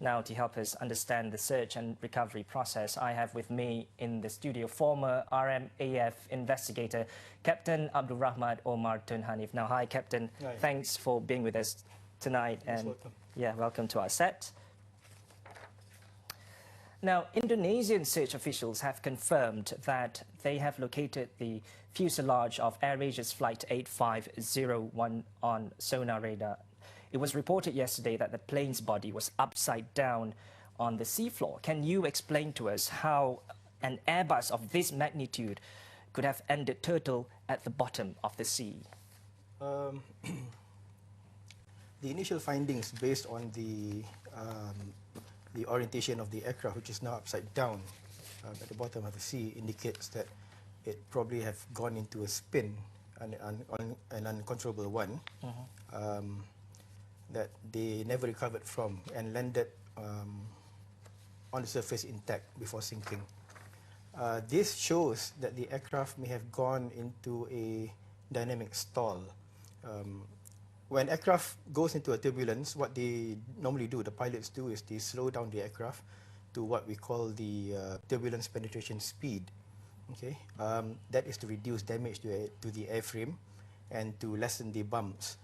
Now, to help us understand the search and recovery process, I have with me in the studio former RMAF investigator, Captain Abdul Rahmat Omar Tun Hanif. Now, hi, Captain. Hi. Thanks for being with us tonight. You're welcome. Yeah, welcome to our set. Now, Indonesian search officials have confirmed that they have located the fuselage of Airasia's Flight 8501 on sonar radar. It was reported yesterday that the plane's body was upside down on the seafloor. Can you explain to us how an Airbus of this magnitude could have ended turtle at the bottom of the sea? The initial findings based on the orientation of the aircraft, which is now upside down at the bottom of the sea, indicates that it probably have gone into a spin, an uncontrollable one, that they never recovered from and landed on the surface intact before sinking. This shows that the aircraft may have gone into a dynamic stall. When aircraft goes into a turbulence, what they normally do, the pilots do, is they slow down the aircraft to what we call the turbulence penetration speed. Okay, that is to reduce damage to the airframe and to lessen the bumps.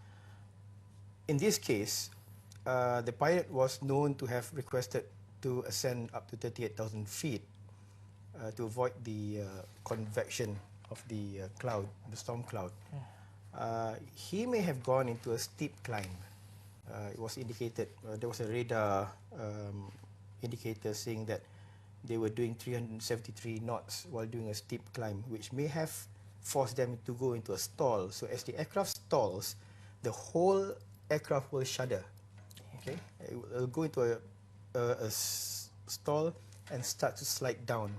In this case, the pilot was known to have requested to ascend up to 38,000 feet to avoid the convection of the cloud, the storm cloud. He may have gone into a steep climb. It was indicated, there was a radar indicator saying that they were doing 373 knots while doing a steep climb, which may have forced them to go into a stall. So as the aircraft stalls, the whole aircraft will shudder. Okay, it will go into a stall and start to slide down.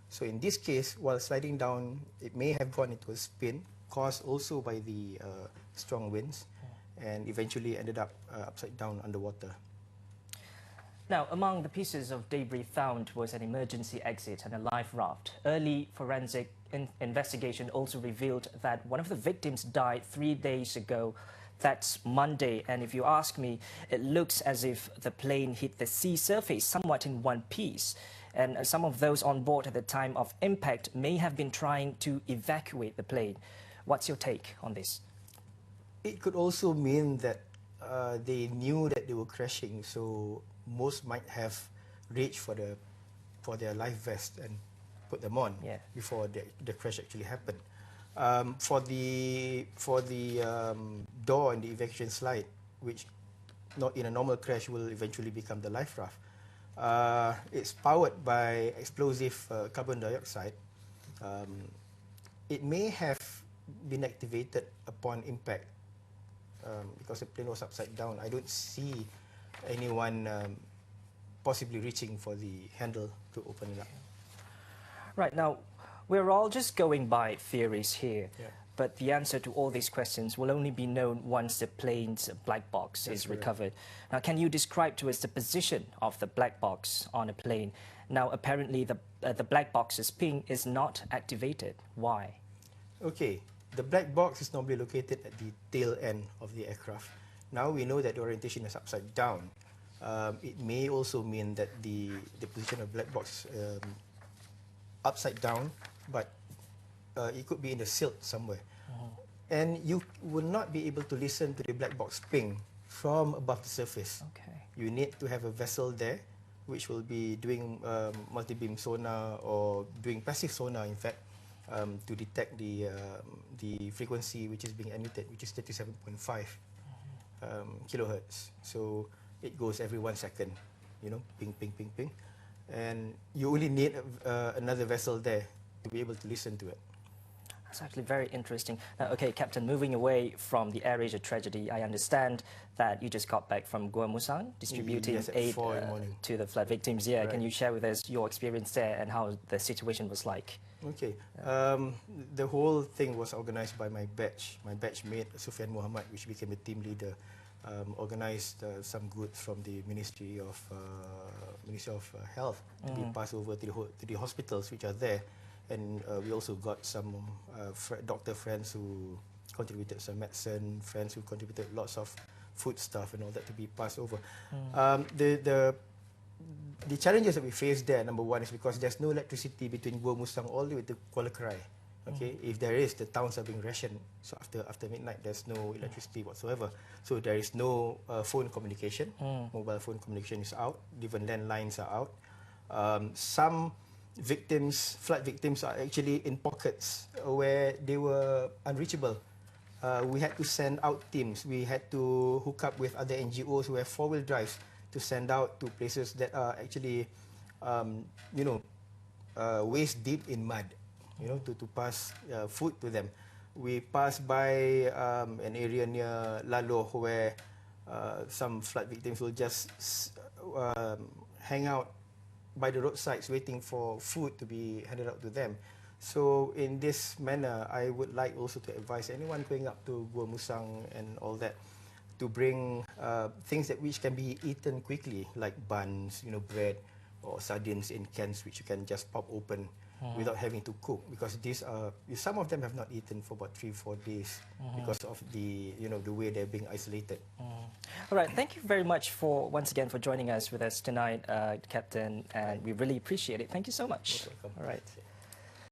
So in this case, while sliding down, it may have gone into a spin, caused also by the strong winds, and eventually ended up upside down underwater. Now, among the pieces of debris found was an emergency exit and a life raft. Early forensic investigation also revealed that one of the victims died 3 days ago. That's Monday, and if you ask me, it looks as if the plane hit the sea surface somewhat in one piece. And some of those on board at the time of impact may have been trying to evacuate the plane. What's your take on this? It could also mean that they knew that they were crashing, so most might have reached for their life vest and put them on before the crash actually happened. For the door and the evacuation slide, which not in a normal crash will eventually become the life raft, it's powered by explosive carbon dioxide. It may have been activated upon impact because the plane was upside down. I don't see anyone possibly reaching for the handle to open it up. Right, now, we're all just going by theories here, but the answer to all these questions will only be known once the plane's black box is recovered. Now, can you describe to us the position of the black box on a plane? Now, apparently, the black box's ping is not activated. Why? Okay, the black box is normally located at the tail end of the aircraft. Now we know that the orientation is upside down. It may also mean that the position of black box upside down, but it could be in the silt somewhere. And you will not be able to listen to the black box ping from above the surface. Okay. You need to have a vessel there which will be doing multi-beam sonar or doing passive sonar, in fact, to detect the frequency which is being emitted, which is 37.5 kilohertz. So it goes every 1 second, you know, ping, ping, ping, ping. And you only need another vessel there to be able to listen to it. That's actually very interesting. Now, okay, Captain, moving away from the AirAsia tragedy, I understand that you just got back from Gua Musang, distributing aid to the flood victims. Yeah, right. Can you share with us your experience there and how the situation was like? Okay, the whole thing was organized by my batch. My batch mate, Sufian Muhammad, which became the team leader, organized some goods from the Ministry of Health to be passed over to the hospitals which are there. And we also got some doctor friends who contributed some medicine, friends who contributed lots of food stuff and all that to be passed over. The the challenges that we face there, number one, is because there's no electricity between Gua Musang all the way to Kuala Krai. Okay, if there is, the towns are being rationed. So after midnight, there's no electricity whatsoever. So there is no phone communication. Mobile phone communication is out. Even landlines are out. Some victims, flood victims, are actually in pockets where they were unreachable. We had to send out teams. We had to hook up with other NGOs who have four-wheel drives to send out to places that are actually, waist deep in mud, to pass food to them. We passed by an area near Laloh where some flood victims will just hang out by the roadsides waiting for food to be handed out to them. So in this manner, I would like also to advise anyone going up to Gua Musang and all that to bring things which can be eaten quickly, like buns, bread, or sardines in cans which you can just pop open without having to cook, because these are, some of them have not eaten for about 3-4 days because of the the way they're being isolated. All right, thank you very much once again for joining us tonight, Captain, and we really appreciate it. Thank you so much. Most welcome. All right.